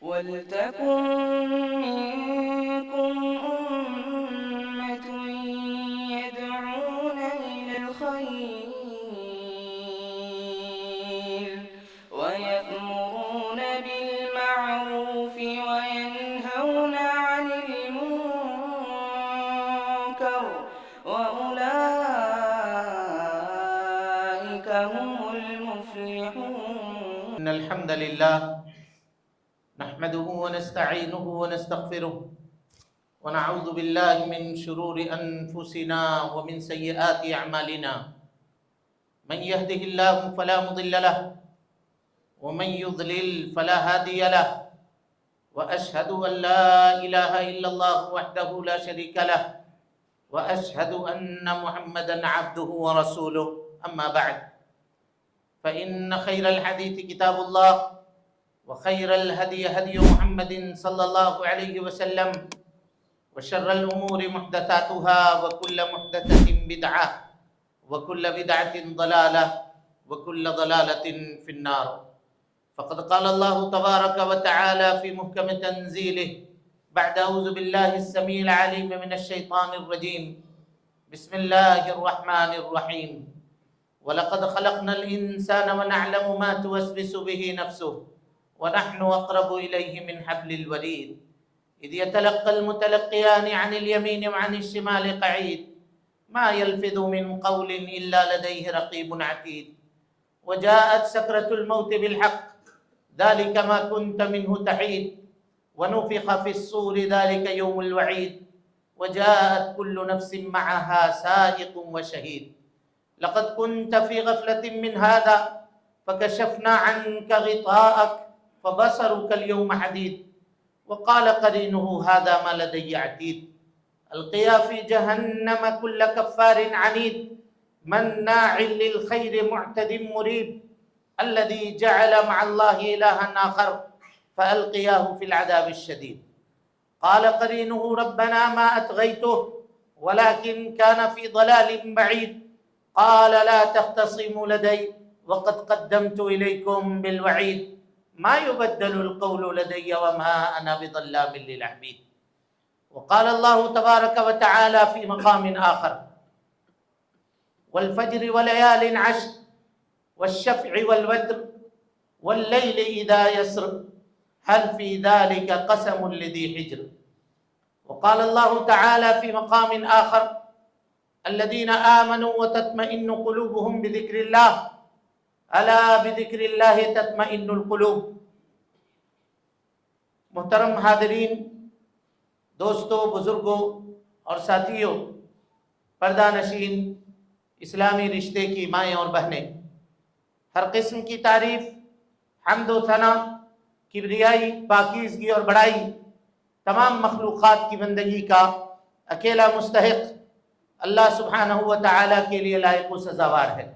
وَلْتَكُن مِّنكُمْ أُمَّةٌ يَدْعُونَ إِلَى الْخَيْرِ وَيَأْمُرُونَ بِالْمَعْرُوفِ وَيَنْهَوْنَ عَنِ الْمُنكَرِ وَأُولَٰئِكَ هُمُ الْمُفْلِحُونَ. إن الحمد لله نحمده ونستعينه ونستغفره ونعوذ بالله من شرور أنفسنا ومن سيئات أعمالنا. من يهده الله فلا مضل له ومن يضلل فلا هادي له، وأشهد أن لا إله إلا الله وحده لا شريك له، وأشهد أن محمدا عبده ورسوله. أما بعد، فإن خير الحديث كتاب الله، وخير الهدي هدي محمد صلى الله عليه وسلم، وشر الأمور محدثاتها، وكل محدثة بدعة، وكل بدعة ضلالة، وكل ضلالة في النار. فقد قال الله تبارك وتعالى في محكم تنزيله بعد أعوذ بالله السميع العليم من الشيطان الرجيم، بسم الله الرحمن الرحيم. وَلَقَدْ خَلَقْنَا الْإِنسَانَ وَنَعْلَمُ مَا تُوَسْوِسُ بِهِ نَفْسُهُ وَنَحْنُ أَقْرَبُ إِلَيْهِ مِنْ حَبْلِ الْوَرِيدِ إِذْ يَتَلَقَّى الْمُتَلَقِّيَانِ عَنِ الْيَمِينِ وَعَنِ الشِّمَالِ قَعِيدٌ مَا يَلْفِظُ مِنْ قَوْلٍ إِلَّا لَدَيْهِ رَقِيبٌ عَتِيدٌ وَجَاءَتْ سَكْرَةُ الْمَوْتِ بِالْحَقِّ ذَلِكَ مَا كُنْتَ مِنْهُ تَحِيدُ وَنُفِخَ فِي الصُّورِ ذَلِكَ يَوْمُ الْوَعِيدِ وَجَاءَتْ كُلُّ نَفْسٍ مَعَهَا سَائِقٌ وَشَهِيدٌ لقد كنت في غفلة من هذا فكشفنا عنك غطاءك فبصرك اليوم حديد وقال قرينه هذا ما لدي عتيد ألقيا في جهنم كل كفار عنيد مناع للخير معتد مريب الذي جعل مع الله إلها آخر فألقياه في العذاب الشديد قال قرينه ربنا ما أطغيته ولكن كان في ضلال بعيد قال لا تختصموا لدي وقد قدمت إليكم بالوعيد ما يبدل القول لدي وما أنا بظلام للعبيد. وقال الله تبارك وتعالى في مقام آخر والفجر وليال عشر والشفع والوتر والليل إذا يسر هل في ذلك قسم لذي حجر. وقال الله تعالى في مقام آخر الذين آمنوا وتطمئن قلوبهم بذكر الله ألا بذكر الله تطمئن القلوب. محترم حاضرین، دوستوں، بزرگوں اور ساتھیوں، پردہ نشین اسلامی رشتے کی مائیں اور بہنیں، ہر قسم کی تعریف، حمد و ثنا، کبریائی، پاکیزگی اور بڑائی تمام مخلوقات کی بندگی کا اکیلا مستحق اللہ سبحانہ و تعالیٰ کے لیے لائق و سزاوار ہے۔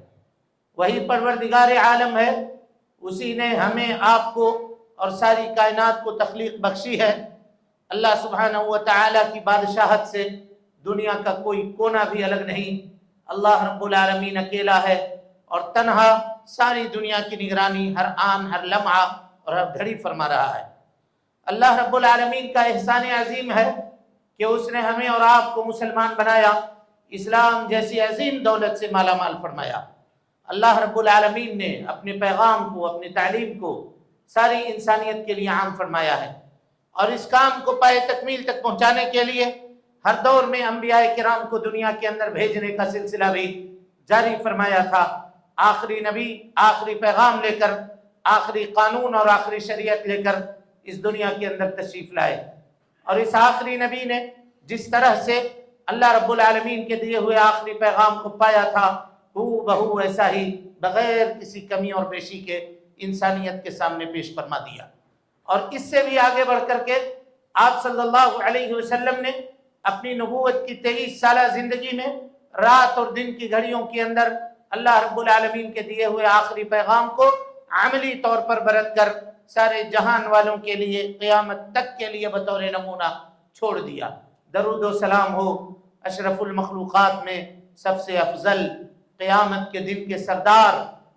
وہی پروردگار عالم ہے، اسی نے ہمیں، آپ کو اور ساری کائنات کو تخلیق بخشی ہے۔ اللہ سبحانہ و تعالیٰ کی بادشاہت سے دنیا کا کوئی کونا بھی الگ نہیں۔ اللہ رب العالمین اکیلا ہے اور تنہا ساری دنیا کی نگرانی ہر آن، ہر لمحہ اور ہر گھڑی فرما رہا ہے۔ اللہ رب العالمین کا احسان عظیم ہے کہ اس نے ہمیں اور آپ کو مسلمان بنایا، اسلام جیسی عظیم دولت سے مالا مال فرمایا۔ اللہ رب العالمین نے اپنے پیغام کو، اپنی تعلیم کو ساری انسانیت کے لیے عام فرمایا ہے، اور اس کام کو پائے تکمیل تک پہنچانے کے لیے ہر دور میں انبیاء کرام کو دنیا کے اندر بھیجنے کا سلسلہ بھی جاری فرمایا تھا۔ آخری نبی آخری پیغام لے کر، آخری قانون اور آخری شریعت لے کر اس دنیا کے اندر تشریف لائے، اور اس آخری نبی نے جس طرح سے اللہ رب العالمین کے دیے ہوئے آخری پیغام کو پایا تھا، ہو بہو ایسا ہی بغیر کسی کمی اور بیشی کے انسانیت کے سامنے پیش فرما دیا۔ اور اس سے بھی آگے بڑھ کر کے آپ صلی اللہ علیہ وسلم نے اپنی نبوت کی 23 سالہ زندگی میں رات اور دن کی گھڑیوں کے اندر اللہ رب العالمین کے دیے ہوئے آخری پیغام کو عملی طور پر برت کر سارے جہان والوں کے لیے قیامت تک کے لیے بطور نمونہ چھوڑ دیا۔ درود و سلام ہو اشرف المخلوقات میں سب سے افضل، قیامت کے دن کے سردار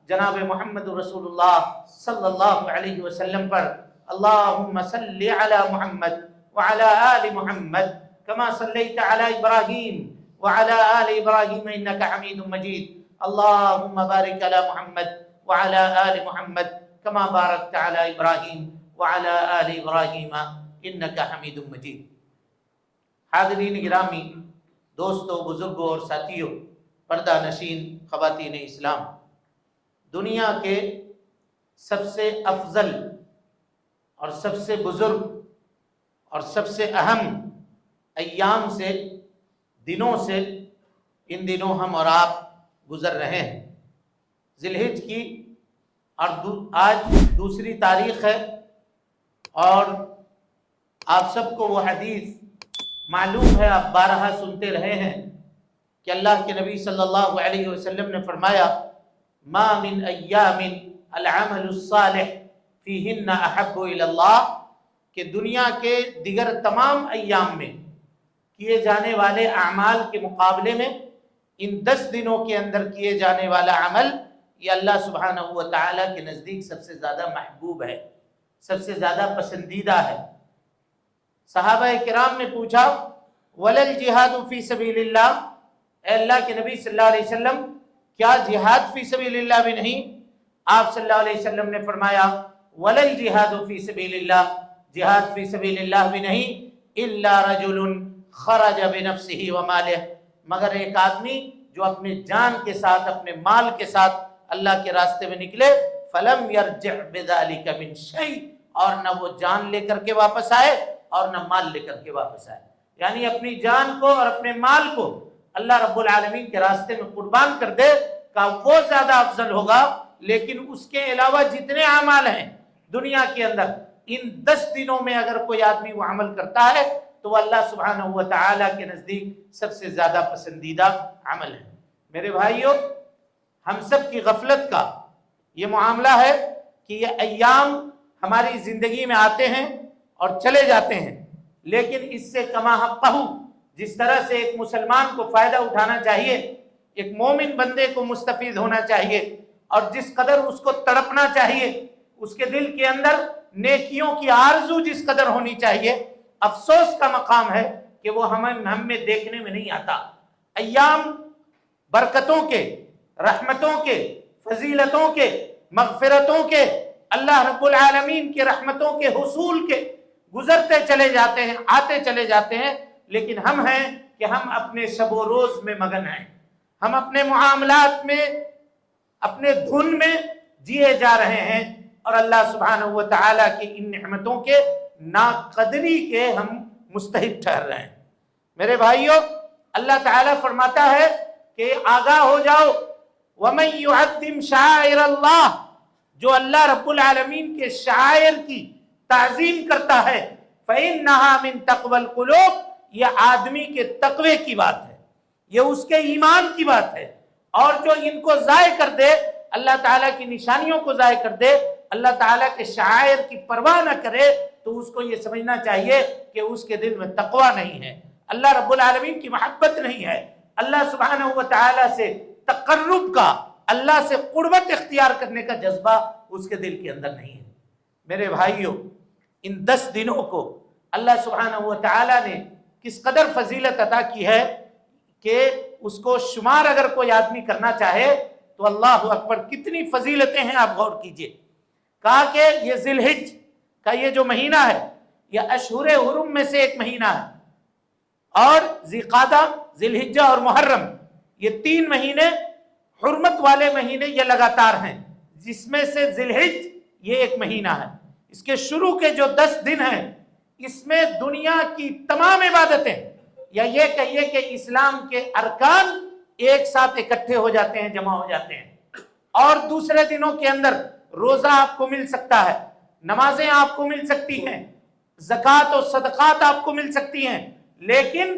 جناب محمد رسول اللہ صلی اللہ علیہ وسلم پر، اللهم صل على محمد وعلى آل محمد كما صليت على إبراهيم وعلى آل إبراهيم إنك حميد مجيد اللهم بارك على محمد وعلى آل محمد كما باركت على إبراهيم وعلى آل إبراهيم إنك حميد مجيد. حاضرین گرامی، دوستوں، بزرگوں اور ساتھیوں، پردہ نشین خواتین اسلام، دنیا کے سب سے افضل اور سب سے بزرگ اور سب سے اہم ایام سے، دنوں سے ان دنوں ہم اور آپ گزر رہے ہیں. ذی الحجہ کی اور آج دوسری تاریخ ہے، اور آپ سب کو وہ حدیث معلوم ہے، آپ بارہا سنتے رہے ہیں کہ اللہ کے نبی صلی اللہ علیہ وسلم نے فرمایا ما من ایام العمل الصالح فیہن احب الی اللہ، کہ دنیا کے دیگر تمام ایام میں کیے جانے والے اعمال کے مقابلے میں ان 10 دنوں کے اندر کیے جانے والا عمل یہ اللہ سبحانہ و تعالیٰ کے نزدیک سب سے زیادہ محبوب ہے، سب سے زیادہ پسندیدہ ہے. صحابہ کرام نے پوچھا ولل جہاد فی سبیل اللہ، اے اللہ کے نبی صلی اللہ علیہ وسلم کیا جہاد فی سبیل اللہ بھی نہیں؟ آپ صلی اللہ علیہ وسلم نے فرمایا ولل جہاد فی سبیل اللہ، جہاد فی سبیل اللہ بھی نہیں، الا رجل خرج بنفسہ ومالہ، مگر ایک آدمی جو اپنے جان کے ساتھ، اپنے مال کے ساتھ اللہ کے راستے میں نکلے، فلم یرجع بذلک من شیء، اور نہ وہ جان لے کر کے واپس آئے اور نہ مال لے کر کے واپس آئے. یعنی اپنی جان کو اور اپنے مال کو اللہ رب العالمین کے راستے میں قربان کر دے کہ وہ زیادہ افضل ہوگا. لیکن اس کے علاوہ جتنے اعمال ہیں دنیا کے اندر، ان 10 دنوں میں اگر کوئی آدمی وہ عمل کرتا ہے تو وہ اللہ سبحانہ و تعالیٰ کے نزدیک سب سے زیادہ پسندیدہ عمل ہے. میرے بھائیوں، ہم سب کی غفلت کا یہ معاملہ ہے کہ یہ ایام ہماری زندگی میں آتے ہیں اور چلے جاتے ہیں، لیکن اس سے کما حقہ، جس طرح سے ایک مسلمان کو فائدہ اٹھانا چاہیے، ایک مومن بندے کو مستفید ہونا چاہیے، اور جس قدر اس کو تڑپنا چاہیے، اس کے دل کے اندر نیکیوں کی آرزو جس قدر ہونی چاہیے، افسوس کا مقام ہے کہ وہ ہم میں دیکھنے میں نہیں آتا. ایام برکتوں کے، رحمتوں کے، فضیلتوں کے، مغفرتوں کے، اللہ رب العالمین کے رحمتوں کے حصول کے گزرتے چلے جاتے ہیں، آتے چلے جاتے ہیں، لیکن ہم ہیں کہ ہم اپنے شب و روز میں مگن ہیں، ہم اپنے معاملات میں، اپنے دھن میں جیے جا رہے ہیں، اور اللہ سبحانہ و تعالیٰ کی ان نعمتوں کے ناقدری کے ہم مستحق ٹھہر رہے ہیں. میرے بھائیوں، اللہ تعالیٰ فرماتا ہے کہ آگاہ ہو جاؤ، وَمَن يُعَظِّمْ شَعَائِرَ اللَّهِ، جو اللہ رب العالمین کے شعائر کی تعظیم کرتا ہے، فَإِنَّهَا مِن تَقْوَى الْقُلُوبِ، یہ آدمی کے تقوی کی بات ہے، یہ اس کے ایمان کی بات ہے. اور جو ان کو ضائع کر دے، اللہ تعالیٰ کی نشانیوں کو ضائع کر دے، اللہ تعالیٰ کے شعائر کی پرواہ نہ کرے، تو اس کو یہ سمجھنا چاہیے کہ اس کے دل میں تقوی نہیں ہے، اللہ رب العالمین کی محبت نہیں ہے، اللہ سبحانہ و تعالیٰ سے تقرب کا، اللہ سے قربت اختیار کرنے کا جذبہ اس کے دل کے اندر نہیں ہے. میرے بھائیوں، ان 10 دنوں کو اللہ سبحانہ و تعالیٰ نے کس قدر فضیلت عطا کی ہے کہ اس کو شمار اگر کوئی آدمی کرنا چاہے تو اللہ اکبر کتنی فضیلتیں ہیں، آپ غور کیجئے. کہا کہ یہ ذی الحجہ کا یہ جو مہینہ ہے یہ اشہر حرم میں سے ایک مہینہ ہے، اور ذی قعدہ، ذی الحجہ اور محرم، یہ 3 مہینے حرمت والے مہینے یہ لگاتار ہیں، جس میں سے ذی الحجہ یہ ایک مہینہ ہے. اس کے شروع کے جو 10 دن ہیں اس میں دنیا کی تمام عبادتیں، یا یہ کہیے کہ اسلام کے ارکان ایک ساتھ اکٹھے ہو جاتے ہیں، جمع ہو جاتے ہیں. اور دوسرے دنوں کے اندر روزہ آپ کو مل سکتا ہے، نمازیں آپ کو مل سکتی ہیں، زکوٰۃ و صدقات آپ کو مل سکتی ہیں، لیکن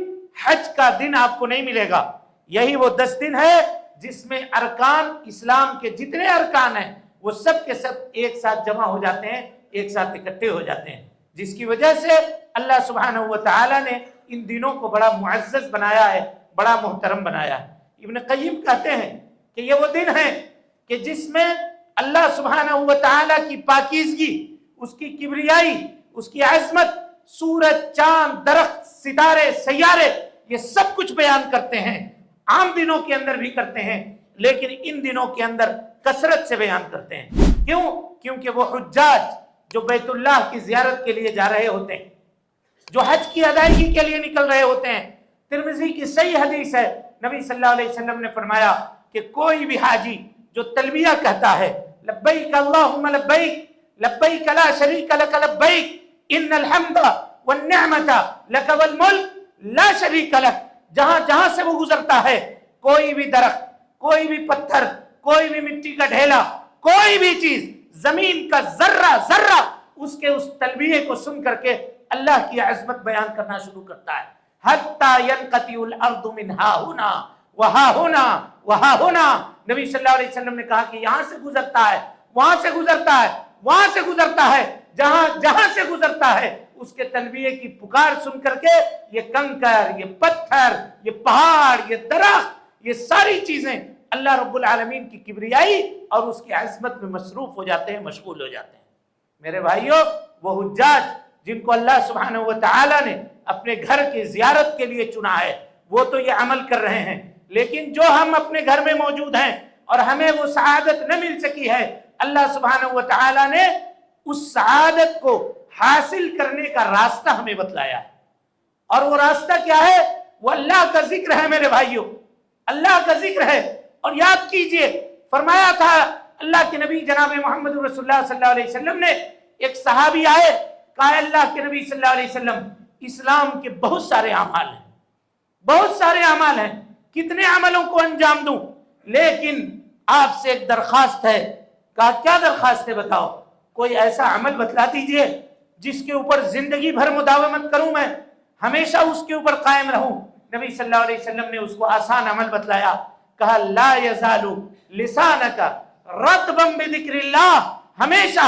حج کا دن آپ کو نہیں ملے گا. یہی وہ 10 دن ہے جس میں ارکان اسلام کے جتنے ارکان ہیں وہ سب کے سب ایک ساتھ جمع ہو جاتے ہیں، ایک ساتھ اکٹھے ہو جاتے ہیں، جس کی وجہ سے اللہ سبحانہ و تعالیٰ نے ان دنوں کو بڑا معزز بنایا ہے، بڑا محترم بنایا ہے. ابن قیم کہتے ہیں کہ یہ وہ دن ہیں کہ جس میں اللہ سبحانہ و تعالیٰ کی پاکیزگی اس کی کبریائی، اس کی عظمت سورج، چاند، درخت، ستارے، سیارے، یہ سب کچھ بیان کرتے ہیں، عام دنوں کے اندر بھی کرتے ہیں، لیکن ان دنوں کے اندر کثرت سے بیان کرتے ہیں۔ کیوں؟ کیونکہ وہ حجاج جو بیت اللہ کی زیارت کے لیے جا رہے ہوتے ہیں، جو حج کی ادائیگی کے لیے نکل رہے ہوتے ہیں، ترمذی کی صحیح حدیث ہے، نبی صلی اللہ علیہ وسلم نے فرمایا کہ کوئی بھی حاجی جو تلبیہ کہتا ہے، لبیک اللہم لبیک لبیک لا شریک لک لبیک ان الحمد والنعمت لک والملک لا شریک لک، جہاں جہاں سے وہ گزرتا ہے، کوئی بھی درخت، کوئی بھی پتھر، کوئی بھی مٹی کا ڈھیلا، کوئی بھی چیز، زمین کا ذرہ ذرہ اس کے اس تلبیہ کو سن کر کے اللہ کی عظمت بیان کرنا شروع کرتا ہے۔ حتی ینقطع الارض من ہا ہنا وہا ہونا وہا ہونا، نبی صلی اللہ علیہ وسلم نے کہا کہ یہاں سے گزرتا ہے، وہاں سے گزرتا ہے، وہاں سے گزرتا ہے، جہاں جہاں سے گزرتا ہے اس کے تلبیہ کی پکار سن کر کے یہ کنکر، یہ پتھر، یہ پہاڑ، یہ درخت، یہ ساری چیزیں اللہ رب العالمین کی کبریائی اور اس کی عظمت میں مصروف ہو جاتے ہیں، مشغول ہو جاتے ہیں۔ میرے بھائیوں، وہ حجاج جن کو اللہ سبحانہ و تعالی نے اپنے گھر کی زیارت کے لیے چنا ہے، وہ تو یہ عمل کر رہے ہیں، لیکن جو ہم اپنے گھر میں موجود ہیں اور ہمیں وہ سعادت نہ مل سکی ہے، اللہ سبحانہ و تعالی نے اس سعادت کو حاصل کرنے کا راستہ ہمیں بتلایا ہے، اور وہ راستہ کیا ہے؟ وہ اللہ کا ذکر ہے میرے بھائیوں، اللہ کا ذکر ہے۔ اور یاد کیجئے، فرمایا تھا اللہ کے نبی جناب محمد رسول اللہ صلی اللہ علیہ وسلم نے، ایک صحابی آئے، کہا اللہ کے نبی صلی اللہ علیہ وسلم، اسلام کے بہت سارے اعمال ہیں، بہت سارے اعمال ہیں، کتنے عملوں کو انجام دوں، لیکن آپ سے ایک درخواست ہے۔ کہا کیا درخواست ہے؟ بتاؤ، کوئی ایسا عمل بتلا دیجئے جس کے اوپر زندگی بھر مداومت کروں، میں ہمیشہ اس کے اوپر قائم رہوں۔ نبی صلی اللہ علیہ وسلم نے اس کو آسان عمل بتلایا، کہا لا یزال لسانک رطبا بذکر اللہ، ہمیشہ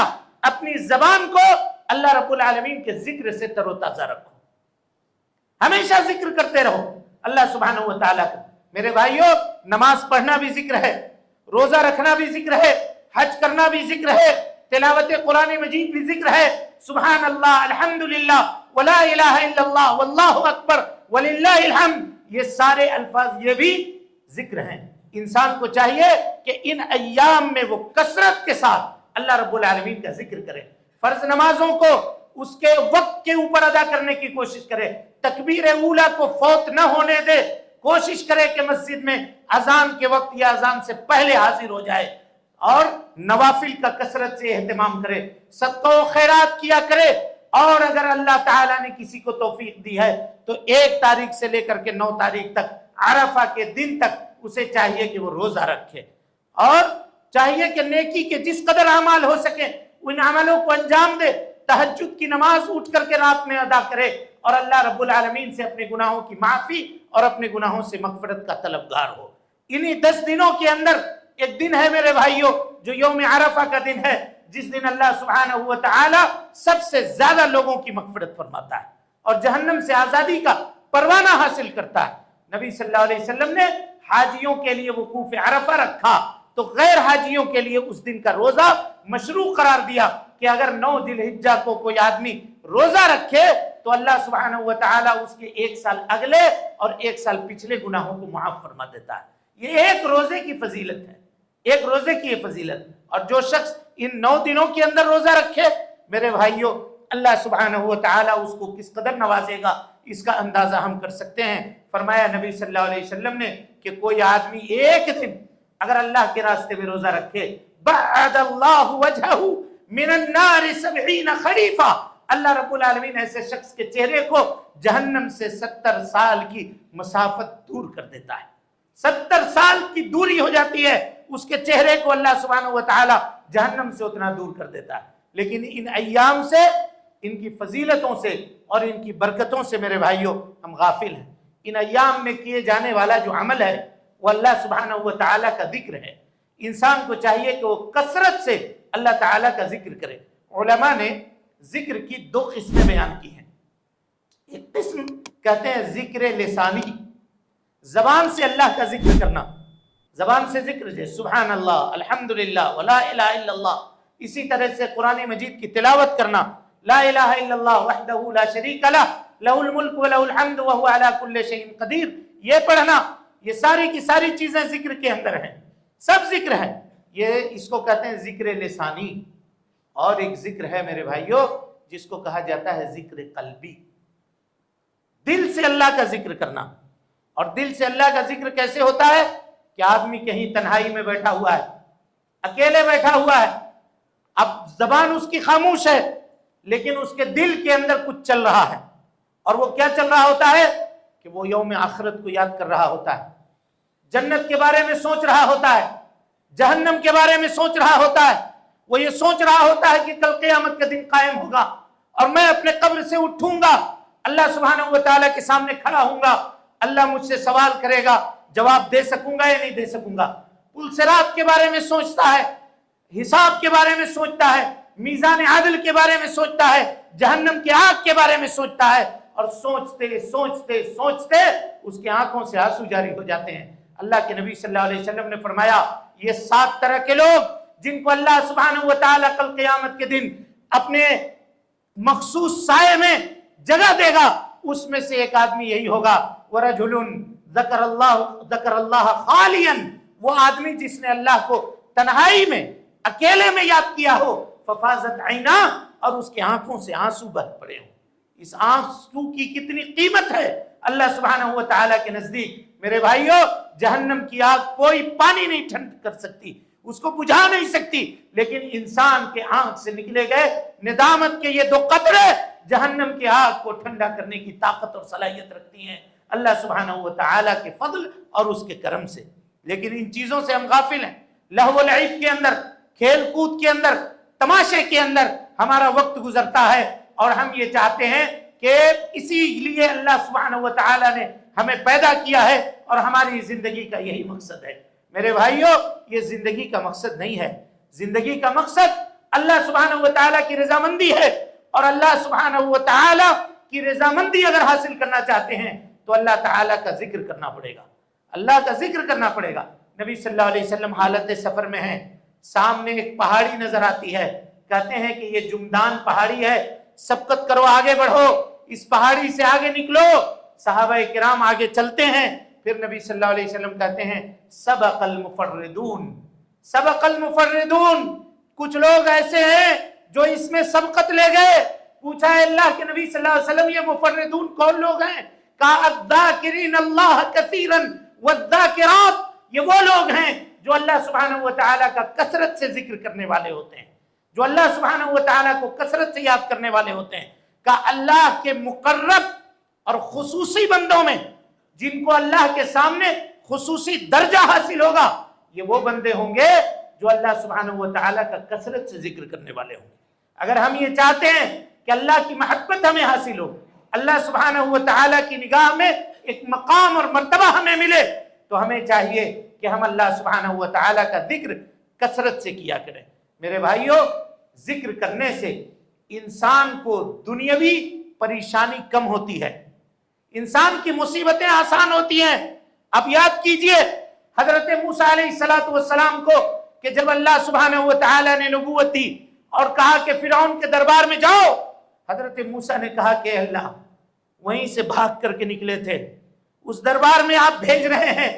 اپنی زبان کو اللہ رب العالمین کے ذکر سے تر و تازہ رکھو، ہمیشہ ذکر کرتے رہو اللہ سبحانہ و تعالیٰ کا۔ میرے بھائیوں، نماز پڑھنا بھی ذکر ہے، روزہ رکھنا بھی ذکر ہے، حج کرنا بھی ذکر ہے، تلاوت قرآن مجید بھی ذکر ہے، سبحان اللہ، الحمدللہ، ولا الہ الا اللہ، واللہ اکبر، وللہ الحمد، یہ سارے الفاظ یہ بھی ذکر ہیں۔ انسان کو چاہیے کہ ان ایام میں وہ کثرت کے ساتھ اللہ رب العالمین کا ذکر کرے، فرض نمازوں کو اس کے وقت کے اوپر ادا کرنے کی کوشش کرے، تکبیر اولا کو فوت نہ ہونے دے، کوشش کرے کہ مسجد میں اذان کے وقت یا اذان سے پہلے حاضر ہو جائے، اور نوافل کا کثرت سے اہتمام کرے، صدقہ و خیرات کیا کرے، اور اگر اللہ تعالیٰ نے کسی کو توفیق دی ہے تو 1 تاریخ سے لے کر کے 9 تاریخ تک، عرفہ کے دن تک اسے چاہیے کہ وہ روزہ رکھے، اور چاہیے کہ نیکی کے جس قدر اعمال ہو سکے ان عملوں کو انجام دے، تہجد کی نماز اٹھ کر کے رات میں ادا کرے، اور اللہ رب العالمین سے اپنے گناہوں کی معافی اور اپنے گناہوں سے مغفرت کا طلبگار ہو۔ انہی 10 دنوں کے اندر ایک دن ہے میرے بھائیوں جو یوم عرفہ کا دن ہے، جس دن اللہ سبحانہ و تعالی سب سے زیادہ لوگوں کی مغفرت فرماتا ہے اور جہنم سے آزادی کا پروانہ حاصل کرتا ہے۔ نبی صلی اللہ علیہ وسلم نے حاجیوں کے لیے وقوف عرفہ رکھا تو غیر حاجیوں کے لیے اس دن کا روزہ مشروع قرار دیا کہ اگر 9 ذی الحجہ کو کوئی آدمی روزہ رکھے تو اللہ سبحانہ و تعالی اس کے 1 سال اگلے اور 1 سال پچھلے گناہوں کو معاف فرما دیتا ہے۔ یہ ایک روزے کی فضیلت ہے، ایک روزے کی یہ فضیلت، اور جو شخص ان 9 دنوں کے اندر روزہ رکھے میرے بھائیوں، اللہ سبحانہ و تعالی اس کو کس قدر نوازے گا اس کا اندازہ ہم کر سکتے ہیں۔ فرمایا نبی صلی اللہ علیہ وسلم نے کہ کوئی آدمی ایک دن اگر اللہ کے راستے میں روزہ رکھے، بعد اللہ وجہہ من النار 70 خریفہ، اللہ رب العالمین ایسے شخص کے چہرے کو جہنم سے 70 سال کی مسافت دور کر دیتا ہے، 70 سال کی دوری ہو جاتی ہے، اس کے چہرے کو اللہ سبحانہ و تعالی جہنم سے اتنا دور کر دیتا ہے۔ لیکن ان ایام سے، ان کی فضیلتوں سے اور ان کی برکتوں سے میرے بھائیوں ہم غافل ہیں۔ ان ایام میں کیے جانے والا جو عمل ہے وہ اللہ سبحانہ و تعالی کا ذکر ہے۔ انسان کو چاہیے کہ وہ کثرت سے اللہ تعالیٰ کا ذکر کرے۔ علماء نے ذکر کی 2 قسمیں بیان کی ہیں۔ ایک قسم کہتے ہیں ذکر لسانی، زبان سے اللہ کا ذکر کرنا، زبان سے ذکر جیسے سبحان اللہ، الحمدللہ، ولا الہ الا اللہ، اسی طرح سے قرآن مجید کی تلاوت کرنا، لا الہ الا اللہ وحدہ لا شریک لہ لہ الملک و لہ الحمد وہو علی کل شیء قدیر، یہ پڑھنا، یہ ساری کی ساری چیزیں ذکر کے اندر ہیں، سب ذکر ہے۔ یہ اس کو کہتے ہیں ذکر لسانی۔ اور ایک ذکر ہے میرے بھائیوں جس کو کہا جاتا ہے ذکر قلبی، دل سے اللہ کا ذکر کرنا۔ اور دل سے اللہ کا ذکر کیسے ہوتا ہے کہ آدمی کہیں تنہائی میں بیٹھا ہوا ہے، اکیلے بیٹھا ہوا ہے، اب زبان اس کی خاموش ہے لیکن اس کے دل کے اندر کچھ چل رہا ہے، اور وہ کیا چل رہا ہوتا ہے کہ وہ یوم آخرت کو یاد کر رہا ہوتا ہے، جنت کے بارے میں سوچ رہا ہوتا ہے، جہنم کے بارے میں سوچ رہا ہوتا ہے، وہ یہ سوچ رہا ہوتا ہے کہ کل قیامت کا دن قائم ہوگا اور میں اپنے قبر سے اٹھوں گا، اللہ سبحانہ و تعالیٰ کے سامنے کھڑا ہوں گا، اللہ مجھ سے سوال کرے گا، جواب دے سکوں گا یا نہیں دے سکوں گا۔ پل صراط کے بارے میں سوچتا ہے، حساب کے بارے میں سوچتا ہے، میزان عدل کے بارے میں سوچتا ہے، جہنم کی آگ کے بارے میں سوچتا ہے، اور سوچتے سوچتے سوچتے اس کی آنکھوں سے آنسو جاری ہو جاتے ہیں۔ اللہ کے نبی صلی اللہ علیہ وسلم نے فرمایا یہ 7 طرح کے لوگ جن کو اللہ سبحانہ و تعالیٰ کل قیامت کے دن اپنے مخصوص سائے میں جگہ دے گا، اس میں سے ایک آدمی یہی ہوگا، وَرَجُلٌ ذَكَرَ اللَّهَ خَالِيًا، وہ آدمی جس نے اللہ کو تنہائی میں اکیلے میں یاد کیا ہو، فَفَازَتْ عَيْنَاهُ، اور اس کی آنکھوں سے آنسو بہہ پڑے ہوں۔ اس آنسو کی کتنی قیمت ہے اللہ سبحانہ و تعالیٰ کے نزدیک۔ میرے بھائیوں جہنم کی آگ کوئی پانی نہیں ٹھنڈ کر سکتی، اس کو بجھا نہیں سکتی، لیکن انسان کے آنکھ سے نکلے گئے ندامت کے یہ 2 قطرے جہنم کی آگ کو ٹھنڈا کرنے کی طاقت اور صلاحیت رکھتی ہیں اللہ سبحانہ و تعالیٰ کے فضل اور اس کے کرم سے۔ لیکن ان چیزوں سے ہم غافل ہیں، لہو و لعب کے اندر، کھیل کود کے اندر، تماشے کے اندر ہمارا وقت گزرتا ہے، اور ہم یہ چاہتے ہیں کہ اسی لیے اللہ سبحانہ و تعالیٰ نے ہمیں پیدا کیا ہے اور ہماری زندگی کا یہی مقصد ہے۔ میرے بھائیوں یہ زندگی کا مقصد نہیں ہے، زندگی کا مقصد اللہ سبحانہ و تعالیٰ کی رضامندی ہے، اور اللہ سبحانہ و تعالیٰ کی رضامندی اگر حاصل کرنا چاہتے ہیں تو اللہ تعالیٰ کا ذکر کرنا پڑے گا، اللہ کا ذکر کرنا پڑے گا۔ نبی صلی اللہ علیہ وسلم حالت سفر میں ہیں، سامنے ایک پہاڑی نظر آتی ہے، کہتے ہیں کہ یہ جمدان پہاڑی ہے، سبقت کرو، آگے بڑھو، اس پہاڑی سے آگے نکلو۔ صحابہ کرام آگے چلتے ہیں، پھر نبی صلی اللہ علیہ وسلم کہتے ہیں سبق المفردون، سبق المفردون، کچھ لوگ ایسے ہیں جو اس میں سبقت لے گئے۔ پوچھا ہے اللہ کے نبی صلی اللہ علیہ وسلم یہ مفردون کون لوگ ہیں؟ کہا الذاکرین اللہ کثیرا والذاکرات، یہ وہ لوگ ہیں جو اللہ سبحانہ و تعالیٰ کا کثرت سے ذکر کرنے والے ہوتے ہیں، جو اللہ سبحانہ و تعالیٰ کو کثرت سے یاد کرنے والے ہوتے ہیں۔ کہا اللہ کے مقرب اور خصوصی بندوں میں جن کو اللہ کے سامنے خصوصی درجہ حاصل ہوگا، یہ وہ بندے ہوں گے جو اللہ سبحانہ و تعالیٰ کا کثرت سے ذکر کرنے والے ہوں گے۔ اگر ہم یہ چاہتے ہیں کہ اللہ کی محبت ہمیں حاصل ہو، اللہ سبحانہ و تعالیٰ کی نگاہ میں ایک مقام اور مرتبہ ہمیں ملے، تو ہمیں چاہیے کہ ہم اللہ سبحانہ و تعالیٰ کا ذکر کثرت سے کیا کریں۔ میرے بھائیوں ذکر کرنے سے انسان کو دنیاوی پریشانی کم ہوتی ہے، انسان کی مصیبتیں آسان ہوتی ہیں۔ اب یاد کیجئے حضرت موسیٰ علیہ السلام کو کہ جب اللہ سبحانہ و تعالیٰ نے نبوت دی اور کہا کہ فرعون کے دربار میں جاؤ، حضرت موسیٰ نے کہا کہ اللہ وہیں سے بھاگ کر کے نکلے تھے، اس دربار میں آپ بھیج رہے ہیں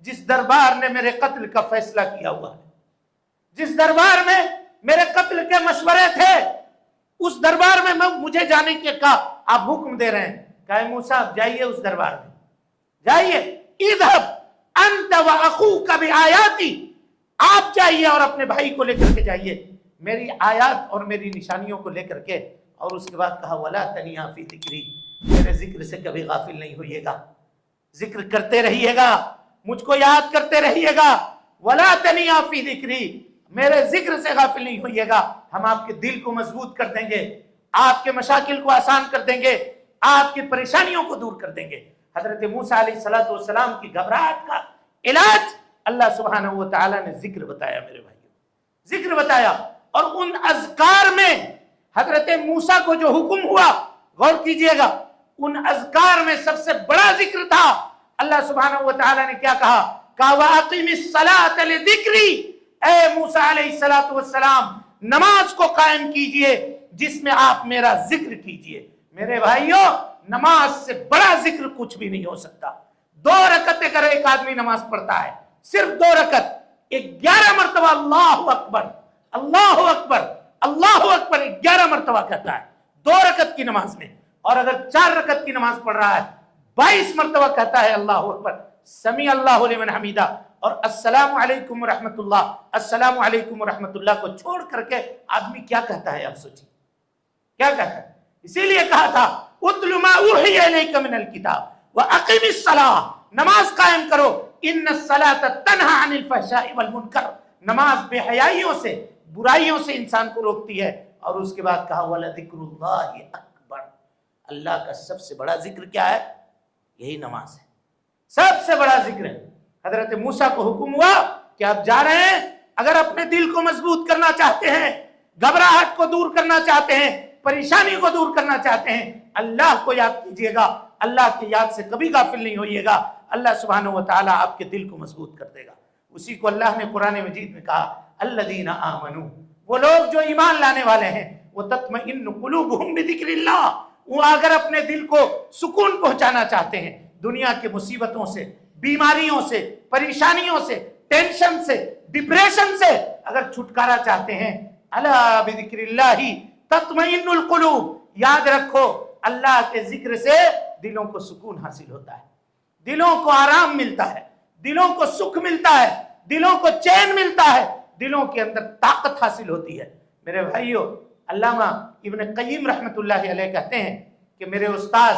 جس دربار نے میرے قتل کا فیصلہ کیا ہوا ہے، جس دربار میں میرے قتل کے مشورے تھے، اس دربار میں مجھے جانے کے کا آپ حکم دے رہے ہیں۔ کہا موسیٰ آپ جائیے اس دربار میں، جائیے، اذهب انت واخوک بآیاتی، آپ جائیے اور اپنے بھائی کو لے کر کے جائیے میری آیات اور میری نشانیوں کو لے کر کے۔ اور اس کے بعد کہا ولا تنیا فی ذکری، میرے ذکر سے کبھی غافل نہیں ہوئیے گا، ذکر کرتے رہیے گا، مجھ کو یاد کرتے رہیے گا، ولا تنیا فی ذکری، میرے ذکر سے غافل نہیں ہوئیے گا۔ ہم آپ کے دل کو مضبوط کر دیں گے، آپ کے مشاکل کو آسان کر دیں گے، آپ کی پریشانیوں کو دور کر دیں گے۔ حضرت موسیٰ علیہ السلام کی گھبراہٹ کا علاج اللہ سبحانہ و تعالیٰ نے ذکر بتایا۔ میرے بھائیوں ذکر بتایا، اور ان اذکار میں حضرت موسیٰ کو جو حکم ہوا، غور کیجئے گا، ان اذکار میں سب سے بڑا ذکر تھا۔ اللہ سبحانہ و تعالیٰ نے کیا کہا؟ وَأَقِمِ الصَّلَاةَ لِذِكْرِي، اے موسیٰ علیہ السلام نماز کو قائم کیجئے جس میں آپ میرا ذکر کیجئے۔ میرے بھائیوں، نماز سے بڑا ذکر کچھ بھی نہیں ہو سکتا۔ 2 رکعتیں اگر ایک آدمی نماز پڑھتا ہے، صرف 2 رکعت، 11 مرتبہ اللہ اکبر اللہ اکبر اللہ اکبر 11 مرتبہ کہتا ہے 2 رکعت کی نماز میں، اور اگر 4 رکعت کی نماز پڑھ رہا ہے 22 مرتبہ کہتا ہے اللہ اکبر، سمیع اللہ لمن حمیدہ، اور السلام علیکم ورحمۃ اللہ، السلام علیکم ورحمۃ اللہ کو چھوڑ کر کے آدمی کیا کہتا ہے؟ آپ سوچیے کیا کہتا ہے۔ اسی لیے کہا تھا اتل ما اوحی الیک من الکتاب واقم الصلاۃ، نماز قائم کرو، ان الصلاۃ تنہی عن الفحشاء والمنکر، نماز بے حیائیوں سے، برائیوں سے انسان کو روکتی ہے۔ اور اس کے بعد کہا وَلَذِكْرُ اللَّهِ اکبر، اللہ کا سب سے بڑا ذکر کیا ہے؟ یہی نماز ہے، سب سے بڑا ذکر ہے۔ حضرت موسیٰ کو حکم ہوا کہ آپ جا رہے ہیں، اگر اپنے دل کو مضبوط کرنا چاہتے ہیں، گھبراہٹ کو دور کرنا چاہتے ہیں، پریشانی کو دور کرنا چاہتے ہیں، اللہ کو یاد کیجئے گا، اللہ کی یاد سے کبھی غافل نہیں ہوئیے گا، اللہ سبحانہ وتعالی آپ کے دل کو مضبوط کر دے گا۔ اسی کو اللہ نے قرآن مجید میں کہا الذین آمنوا، وہ لوگ جو ایمان لانے والے ہیں، وتطمئن قلوبہم بذکر اللہ، وہ اگر اپنے دل کو سکون پہنچانا چاہتے ہیں، دنیا کے مصیبتوں سے، بیماریوں سے، پریشانیوں سے، ٹینشن سے، ڈپریشن سے اگر چھٹکارا چاہتے ہیں، الا بذکر اللہ تطمئن القلوب، یاد رکھو اللہ کے ذکر سے دلوں کو سکون حاصل ہوتا ہے، دلوں کو آرام ملتا ہے، دلوں کو سکھ ملتا ہے، دلوں کو چین ملتا ہے، دلوں کے اندر طاقت حاصل ہوتی ہے۔ میرے بھائیوں، علامہ ابن قیم رحمت اللہ علیہ کہتے ہیں کہ میرے استاذ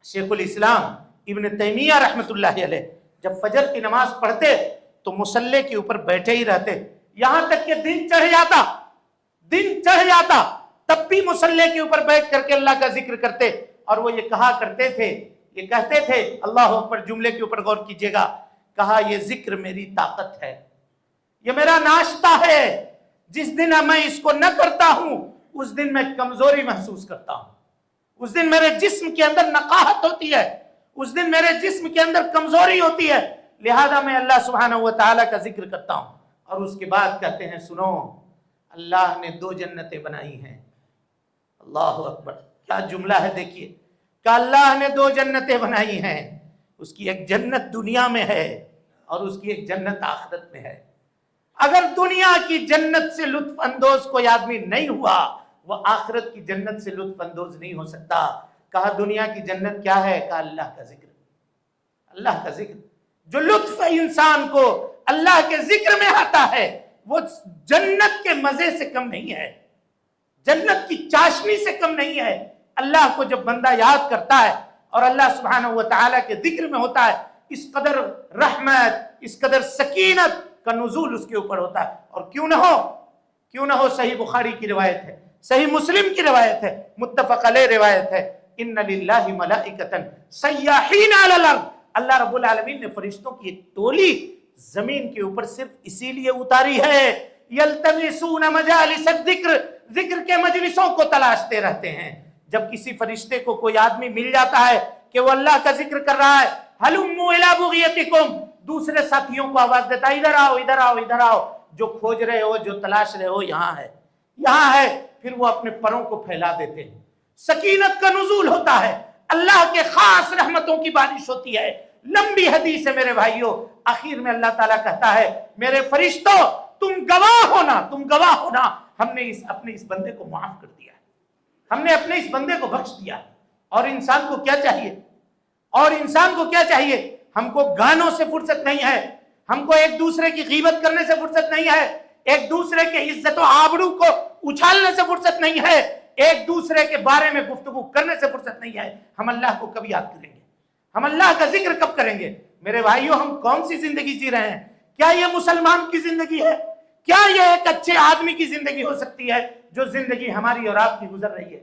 شیخ الاسلام ابن تیمیہ رحمت اللہ علیہ جب فجر کی نماز پڑھتے تو مصلی کے اوپر بیٹھے ہی رہتے، یہاں تک کہ دن چڑھ جاتا تب بھی مصلی کے اوپر بیٹھ کر کے اللہ کا ذکر کرتے، اور وہ یہ کہا کرتے تھے، یہ کہتے تھے، اللہ اکبر، جملے کے اوپر غور کیجئے گا، کہا یہ ذکر میری طاقت ہے، یہ میرا ناشتہ ہے، جس دن میں اس کو نہ کرتا ہوں اس دن میں کمزوری محسوس کرتا ہوں، اس دن میرے جسم کے اندر نقاہت ہوتی ہے، اس دن میرے جسم کے اندر کمزوری ہوتی ہے، لہذا میں اللہ سبحانہ وتعالی کا ذکر کرتا ہوں۔ اور اس کے بعد کہتے ہیں سنو، اللہ نے 2 جنتیں بنائی ہیں، اللہ اکبر، کیا جملہ ہے دیکھیے، کہ اللہ نے 2 جنتیں بنائی ہیں، اس کی ایک جنت دنیا میں ہے اور اس کی ایک جنت آخرت میں ہے۔ اگر دنیا کی جنت سے لطف اندوز کوئی آدمی نہیں ہوا، وہ آخرت کی جنت سے لطف اندوز نہیں ہو سکتا۔ کہا دنیا کی جنت کیا ہے؟ کہا اللہ کا ذکر، اللہ کا ذکر۔ جو لطف انسان کو اللہ کے ذکر میں آتا ہے وہ جنت کے مزے سے کم نہیں ہے، جنت کی چاشنی سے کم نہیں ہے۔ اللہ کو جب بندہ یاد کرتا ہے اور اللہ سبحانہ وتعالی کے ذکر میں ہوتا ہے، اس قدر رحمت، اس قدر سکینت کا نزول اس کے اوپر ہوتا ہے۔ اور کیوں نہ ہو صحیح بخاری کی روایت ہے، صحیح مسلم کی روایت ہے، متفق علیہ روایت ہے، ان للہ ملائکۃ سیاحین علی الارض، اللہ رب العالمین نے فرشتوں کی ایک ٹولی زمین کے اوپر صرف اسی لیے اتاری ہے، یلتمسون مجالس الذکر، ذکر کے مجلسوں کو تلاشتے رہتے ہیں۔ جب کسی فرشتے کو کوئی آدمی مل جاتا ہے کہ وہ اللہ کا ذکر کر رہا ہے، ہلموا الی بغیتکم، دوسرے ساتھیوں کو آواز دیتا ہے، ادھر آؤ ادھر آؤ ادھر آؤ، جو کھوج رہے ہو، جو تلاش رہے ہو، یہاں ہے یہاں ہے، پھر وہ اپنے پروں کو پھیلا دیتے ہیں، سکینت کا نزول ہوتا ہے، اللہ کے خاص رحمتوں کی بارش ہوتی ہے۔ لمبی حدیث ہے میرے بھائیوں، آخر میں اللہ تعالیٰ کہتا ہے میرے فرشتوں تم گواہ ہونا، ہم نے اپنے اس بندے کو معاف کر دیا، ہم نے اپنے اس بندے کو بخش دیا۔ اور انسان کو کیا چاہیے؟ ہم کو گانوں سے فرصت نہیں ہے، ہم کو ایک دوسرے کی غیبت کرنے سے فرصت نہیں ہے، ایک دوسرے کے عزت و آبرو کو اچھالنے سے فرصت نہیں ہے، ایک دوسرے کے بارے میں گفتگو کرنے سے فرصت نہیں ہے۔ ہم اللہ کو کب یاد کریں گے؟ ہم اللہ کا ذکر کب کریں گے؟ میرے بھائیوں، ہم کون سی زندگی جی رہے ہیں؟ کیا یہ مسلمان کی زندگی ہے؟ کیا یہ ایک اچھے آدمی کی زندگی ہو سکتی ہے جو زندگی ہماری اور آپ کی گزر رہی ہے؟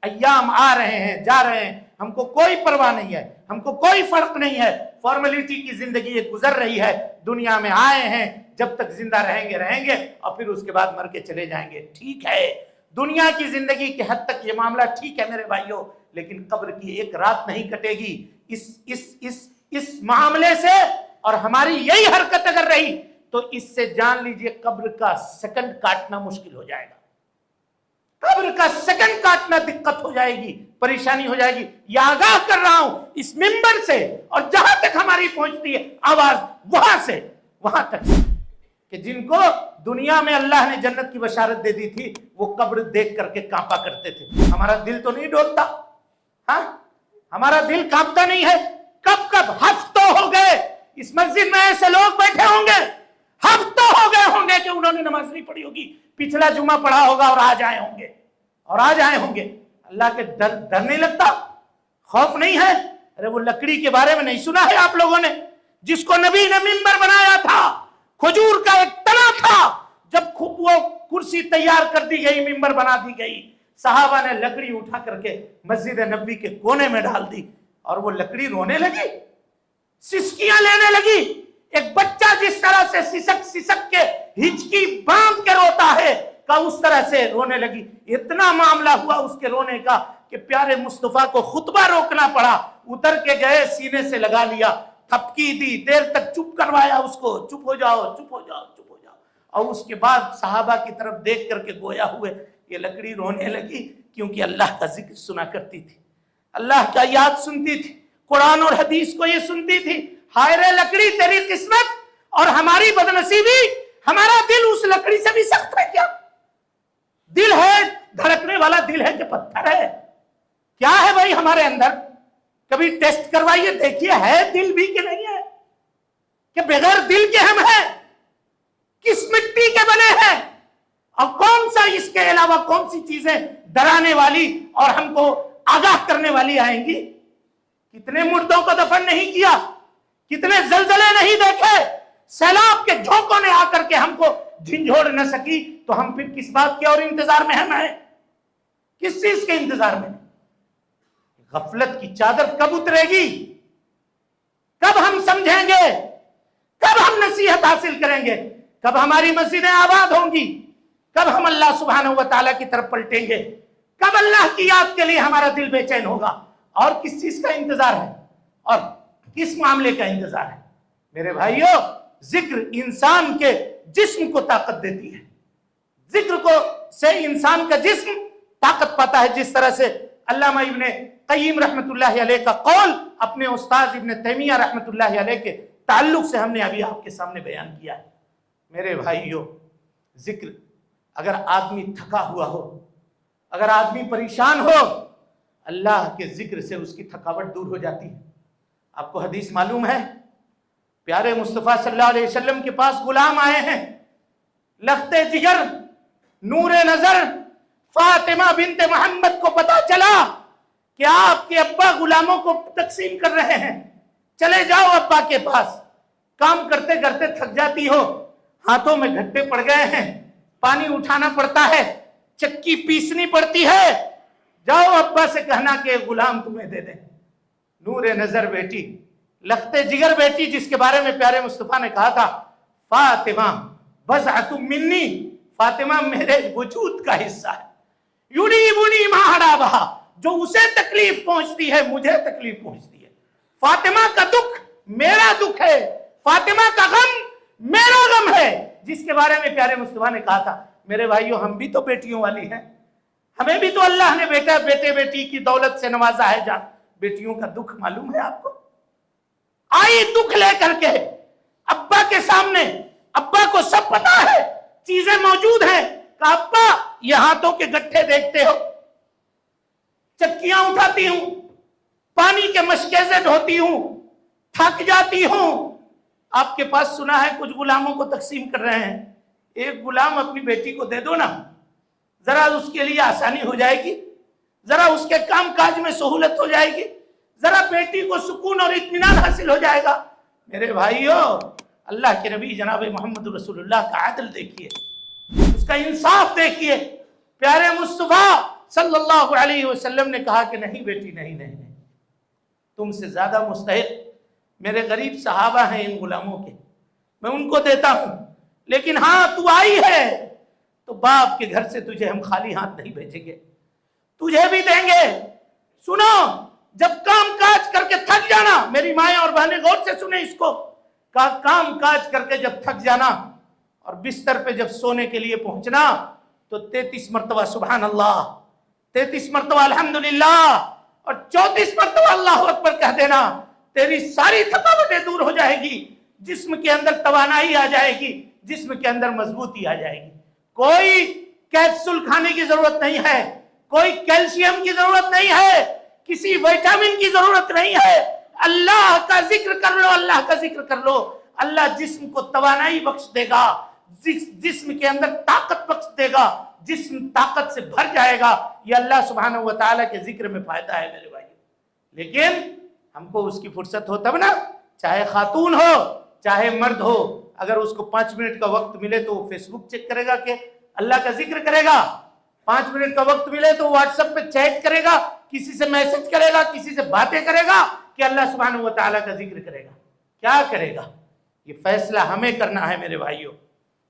ایام آ رہے ہیں، جا رہے ہیں، ہم کو کوئی پرواہ نہیں ہے، ہم کو کوئی فرق نہیں ہے، فارمیلٹی کی زندگی یہ گزر رہی ہے، دنیا میں آئے ہیں، جب تک زندہ رہیں گے اور پھر اس کے بعد مر کے چلے جائیں گے۔ ٹھیک ہے، دنیا کی زندگی کے حد تک یہ معاملہ ٹھیک ہے میرے بھائیوں، لیکن قبر کی ایک رات نہیں کٹے گی اس معاملے سے۔ اور ہماری یہی حرکت اگر رہی تو اس سے جان لیجئے قبر کا سیکنڈ کاٹنا مشکل ہو جائے گا، قبر کا سیکنڈ کاٹنا دقت ہو جائے گی، پریشانی ہو جائے گی۔ یا آگاہ کر رہا ہوں اس منبر سے، اور جہاں تک ہماری پہنچتی ہے آواز وہاں سے وہاں تک، کہ جن کو دنیا میں اللہ نے جنت کی بشارت دے دی تھی وہ قبر دیکھ کر کے کانپا کرتے تھے۔ ہمارا دل تو نہیں ڈولتا، ہاں ہمارا دل کانپتا نہیں ہے؟ کب کب ہفتوں ہو گئے اس مسجد میں ایسے لوگ بیٹھے ہوں گے، ہفتوں ہو گئے ہوں گے کہ انہوں نے نماز نہیں پڑھی ہوگی، پچھلا جمعہ پڑھا ہوگا اور آج آئے ہوں گے اور آج آئے ہوں گے۔ اللہ کے ڈر نہیں لگتا؟ خوف نہیں ہے؟ ارے وہ لکڑی کے بارے میں نہیں سنا ہے آپ لوگوں نے، جس کو نبی نے منبر بنایا تھا، کھجور کا ایک تنا تھا، جب وہ کرسی تیار کر دی گئی، منبر بنا دی گئی، صحابہ نے لکڑی اٹھا کر کے مسجد نبوی کے کونے میں ڈال دی، اور وہ لکڑی رونے لگی، سسکیاں لینے لگی۔ ایک بچہ جس طرح سے سسک سسک کے ہچکی باندھ کے روتا ہے کہ اس طرح سے رونے لگی۔ اتنا معاملہ ہوا اس کے رونے کا کہ پیارے مصطفیٰ کو خطبہ روکنا پڑا، اتر کے گئے، سینے سے لگا لیا، تھپکی دی، دیر تک چپ کروایا اس کو، چپ ہو جاؤ چپ ہو جاؤ چپ ہو جاؤ، اور اس کے بعد صحابہ کی طرف دیکھ کر کے گویا ہوئے یہ لکڑی رونے لگی، کیونکہ اللہ کا ذکر سنا کرتی تھی، اللہ کا یاد سنتی تھی، قرآن اور حدیث کو یہ سنتی تھی۔ ہائے رے لکڑی تیری قسمت اور ہماری بدنصیبی، ہمارا دل اس لکڑی سے بھی سخت ہے کیا؟ دل ہے دھڑکنے والا دل ہے کہ پتھر ہے؟ کیا ہے بھائی ہمارے اندر؟ کبھی ٹیسٹ کروائیے، دیکھیے ہے دل بھی کہ نہیں ہے، کہ بغیر دل کے ہم ہیں؟ کس مٹی کے بنے ہیں؟ اور کون سا اس کے علاوہ کون سی چیزیں ڈرانے والی اور ہم کو آگاہ کرنے والی آئیں گی؟ کتنے مردوں کو دفن نہیں کیا، کتنے زلزلے نہیں دیکھے، سیلاب کے جھونکوں نے آ کر کے ہم کو جھنجھوڑ نہ سکی، تو ہم پھر کس بات کے اور انتظار میں ہم ہیں؟ کس چیز کے انتظار میں؟ غفلت کی چادر کب اترے گی؟ کب ہم سمجھیں گے؟ کب ہم نصیحت حاصل کریں گے؟ کب ہماری مسجدیں آباد ہوں گی؟ کب ہم اللہ سبحانہ و تعالیٰ کی طرف پلٹیں گے؟ کب اللہ کی یاد کے لیے ہمارا دل بے چین ہوگا؟ اور کس چیز کا انتظار ہے اور کس معاملے کا انتظار ہے؟ میرے بھائیوں، ذکر انسان کے جسم کو طاقت دیتی ہے، ذکر کو سے انسان کا جسم طاقت پاتا ہے، جس طرح سے علامہ ابن قیم رحمت اللہ علیہ کا قول اپنے استاذ ابن تیمیہ رحمت اللہ علیہ کے تعلق سے ہم نے ابھی آپ کے سامنے بیان کیا ہے۔ میرے بھائیوں، ذکر، اگر آدمی تھکا ہوا ہو، اگر آدمی پریشان ہو، اللہ کے ذکر سے اس کی تھکاوٹ دور ہو جاتی ہے۔ آپ کو حدیث معلوم ہے، پیارے مصطفیٰ صلی اللہ علیہ وسلم کے پاس غلام آئے ہیں، لختے جگر، نور نظر فاطمہ بنت محمد کو پتا چلا کہ آپ کے ابا غلاموں کو تقسیم کر رہے ہیں، چلے جاؤ ابا کے پاس۔ کام کرتے کرتے تھک جاتی ہو، ہاتھوں میں گھٹے پڑ گئے ہیں، پانی اٹھانا پڑتا ہے، چکی پیسنی پڑتی ہے، جاؤ ابا سے کہنا کہ غلام تمہیں دے دیں۔ نور نظر بیٹی، لختے جگر بیٹی، جس کے بارے میں پیارے مصطفیٰ نے کہا تھا فاطمہ بضعۃ منی، فاطمہ میرے وجود کا حصہ ہے، یریبنی ما حرابہا، جو اسے تکلیف پہنچتی ہے مجھے تکلیف پہنچتی ہے، فاطمہ کا دکھ میرا دکھ ہے، فاطمہ کا غم میرا غم ہے، جس کے بارے میں پیارے مصطفیٰ نے کہا تھا۔ میرے بھائیوں، ہم بھی تو بیٹیوں والی ہیں، ہمیں بھی تو اللہ نے بیٹے بیٹی کی دولت سے نوازا ہے جان۔ بیٹیوں کا دکھ معلوم ہے آپ کو؟ آئی دکھ لے کر کے ابا کے سامنے، ابا کو سب پتا ہے، چیزیں موجود ہیں، کہ ابا یہ ہاتھوں کے گٹھے دیکھتے ہو، چکیاں اٹھاتی ہوں، پانی کے مشکے سے دھوتی ہوں، تھک جاتی ہوں، آپ کے پاس سنا ہے کچھ غلاموں کو تقسیم کر رہے ہیں، ایک غلام اپنی بیٹی کو دے دو نا، ذرا اس کے لیے آسانی ہو جائے گی، ذرا اس کے کام کاج میں سہولت ہو جائے گی، ذرا بیٹی کو سکون اور اطمینان حاصل ہو جائے گا۔ میرے بھائیوں، اللہ کے نبی جناب محمد رسول اللہ کا عدل دیکھیے، اس کا انصاف دیکھیے۔ پیارے مصطفیٰ صلی اللہ علیہ وسلم نے کہا کہ نہیں بیٹی، نہیں، تم سے زیادہ مستحق میرے غریب صحابہ ہیں ان غلاموں کے، میں ان کو دیتا ہوں، لیکن ہاں تو آئی ہے تو باپ کے گھر سے تجھے ہم خالی ہاتھ نہیں بھیجیں گے، تجھے بھی دیں گے۔ سنو، جب کام کاج کر کے تھک جانا، میری مائیں اور بہنیں غور سے سنیں اس کو، کا کام کاج کر کے جب تھک جانا اور بستر پہ جب سونے کے لیے پہنچنا تو 33 مرتبہ سبحان اللہ، 33 مرتبہ الحمدللہ اور 34 مرتبہ اللہ اکبر کہہ دینا، تیری ساری تھکاوٹیں دور ہو جائے گی، جسم کے اندر توانائی آ جائے گی، جسم کے اندر مضبوطی آ جائے گی۔ کوئی کیپسول کھانے کی ضرورت نہیں ہے، کوئی کیلشیم کی ضرورت نہیں ہے، کسی ویٹامن کی ضرورت نہیں ہے، اللہ کا ذکر کر لو، اللہ کا ذکر کر لو، اللہ جسم کو توانائی بخش دے گا، جسم کے اندر طاقت بخش دے گا، جسم طاقت سے بھر جائے گا۔ یہ اللہ سبحانہ و تعالیٰ کے ذکر میں فائدہ ہے میرے بھائی، لیکن ہم کو اس کی فرصت ہو تب نا، چاہے خاتون ہو چاہے مرد ہو، اگر اس کو 5 منٹ کا وقت ملے تو وہ فیس بک چیک کرے گا کہ اللہ کا ذکر کرے گا، 5 منٹ کا وقت ملے تو واٹس ایپ پہ چیٹ کرے گا، کسی سے میسج کرے گا، کسی سے باتیں کرے گا کہ اللہ سبحانہ و تعالیٰ کا ذکر کرے گا۔ کیا کرے گا؟ یہ فیصلہ ہمیں کرنا ہے میرے بھائیوں،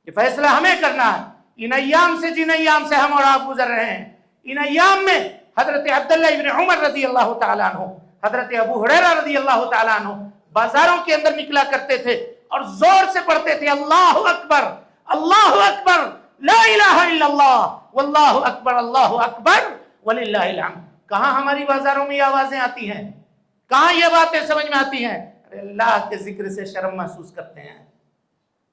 یہ فیصلہ ہمیں کرنا ہے۔ ان ایام سے جن ایام سے ہم اور آپ گزر رہے ہیں، ان ایام میں حضرت عبداللہ ابن عمر رضی اللہ تعالیٰ عنہ، حضرت ابو ہریرہ رضی اللہ تعالیٰ عنہ بازاروں کے اندر نکلا کرتے تھے اور زور سے پڑھتے تھے اللہ اکبر، اللہ اکبر، لا الہ الا اللہ، واللہ اکبر، اللہ اکبر وللہ الحمد۔ کہاں ہماری بازاروں میں یہ آوازیں آتی ہیں؟ کہاں یہ باتیں سمجھ میں آتی ہیں؟ ارے اللہ کے ذکر سے شرم محسوس کرتے ہیں،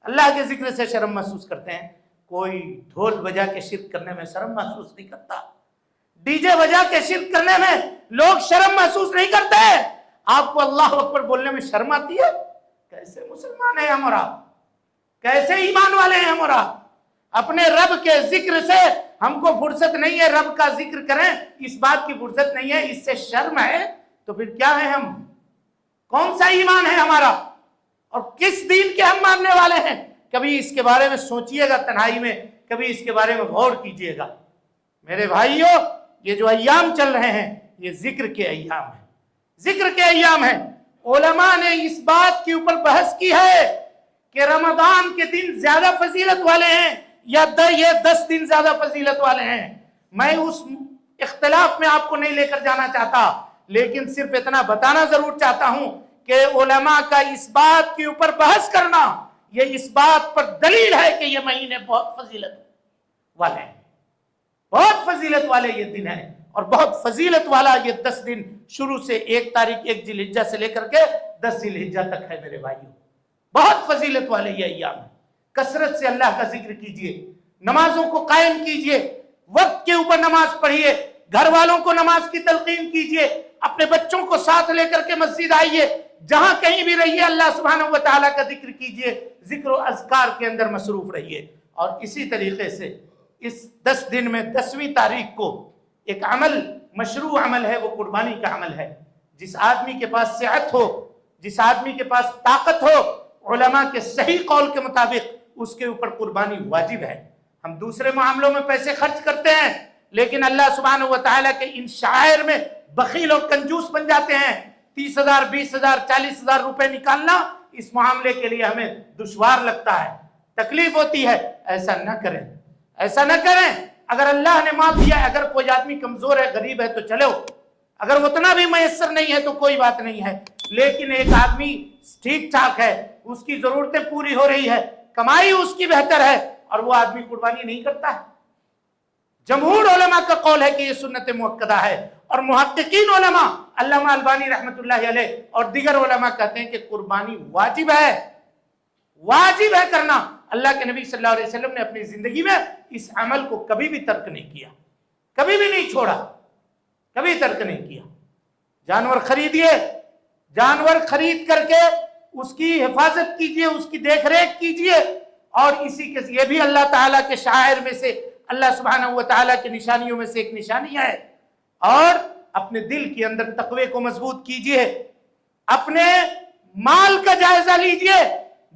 اللہ کے ذکر سے شرم محسوس کرتے ہیں۔ کوئی ڈھول بجا کے شرک کرنے میں شرم محسوس نہیں کرتا، ڈی جے بجا کے شرک کرنے میں لوگ شرم محسوس نہیں کرتے۔ آپ کو اللہ اکبر بولنے میں شرم آتی ہے؟ کیسے مسلمان ہیں ہم اور آپ، کیسے ایمان والے ہیں ہم اور آپ؟ اپنے رب کے ذکر سے ہم کو فرصت نہیں ہے، رب کا ذکر کریں اس بات کی فرصت نہیں ہے، اس سے شرم ہے تو پھر کیا ہے؟ ہم کون سا ایمان ہے ہمارا اور کس دین کے ہم ماننے والے ہیں؟ کبھی اس کے بارے میں سوچئے گا تنہائی میں، کبھی اس کے بارے میں غور کیجئے گا۔ میرے بھائیوں، یہ جو ایام چل رہے ہیں یہ ذکر کے ایام ہیں، ذکر کے ایام ہیں۔ علماء نے اس بات کے اوپر بحث کی ہے کہ رمضان کے دن زیادہ فضیلت والے ہیں یا یہ 10 دن زیادہ فضیلت والے ہیں۔ میں اس اختلاف میں آپ کو نہیں لے کر جانا چاہتا، لیکن صرف اتنا بتانا ضرور چاہتا ہوں کہ علماء کا اس بات کے اوپر بحث کرنا یہ اس بات پر دلیل ہے کہ یہ مہینے بہت فضیلت والے ہیں، بہت فضیلت والے یہ دن ہیں، اور بہت فضیلت والا یہ 10 دن شروع سے 1 تاریخ 1 ذی الحجہ سے لے کر کے 10 ذی الحجہ تک ہے میرے بھائیوں، بہت فضیلت والے یہ ایام ہیں۔ کثرت سے اللہ کا ذکر کیجئے، نمازوں کو قائم کیجئے، وقت کے اوپر نماز پڑھیے، گھر والوں کو نماز کی تلقین کیجئے، اپنے بچوں کو ساتھ لے کر کے مسجد آئیے، جہاں کہیں بھی رہیے اللہ سبحانہ و تعالیٰ کا ذکر کیجئے، ذکر و اذکار کے اندر مصروف رہیے۔ اور اسی طریقے سے اس 10 دن میں 10ویں تاریخ کو ایک عمل، مشروع عمل ہے، وہ قربانی کا عمل ہے۔ جس آدمی کے پاس صحت ہو، جس آدمی کے پاس طاقت ہو، علماء کے صحیح قول کے مطابق اس کے اوپر قربانی واجب ہے۔ ہم دوسرے معاملوں میں پیسے خرچ کرتے ہیں، لیکن اللہ سبحانہ و تعالیٰ کے ان شعائر میں بخیل اور کنجوس بن جاتے ہیں۔ 30,000 20,000 40,000 روپے نکالنا اس معاملے کے لیے ہمیں دشوار لگتا ہے، تکلیف ہوتی ہے۔ ایسا نہ کریں، ایسا نہ کریں۔ اگر اللہ نے مال دیا ہے، اگر کوئی آدمی کمزور ہے، غریب ہے تو چلو، اگر اتنا بھی میسر نہیں ہے تو کوئی بات نہیں ہے، لیکن ایک آدمی ٹھیک ٹھاک ہے، اس کی ضرورتیں پوری ہو رہی ہے، کمائی اس کی بہتر ہے، اور وہ آدمی قربانی نہیں کرتا ہے۔ جمہور علماء کا قول ہے کہ یہ سنت مؤکدہ ہے، اور محققین علماء علامہ البانی رحمۃ اللہ علیہ اور دیگر علماء کہتے ہیں کہ قربانی واجب ہے، واجب ہے کرنا۔ اللہ کے نبی صلی اللہ علیہ وسلم نے اپنی زندگی میں اس عمل کو کبھی بھی ترک نہیں کیا، کبھی بھی نہیں چھوڑا، کبھی ترک نہیں کیا۔ جانور خریدیے، جانور خرید کر کے اس کی حفاظت کیجئے، اس کی دیکھ ریکھ کیجئے، اور اسی کے یہ بھی اللہ تعالیٰ کے شعائر میں سے، اللہ سبحانہ و تعالیٰ کی نشانیوں میں سے ایک نشانی ہے۔ اور اپنے دل کے اندر تقوی کو مضبوط کیجئے، اپنے مال کا جائزہ لیجئے،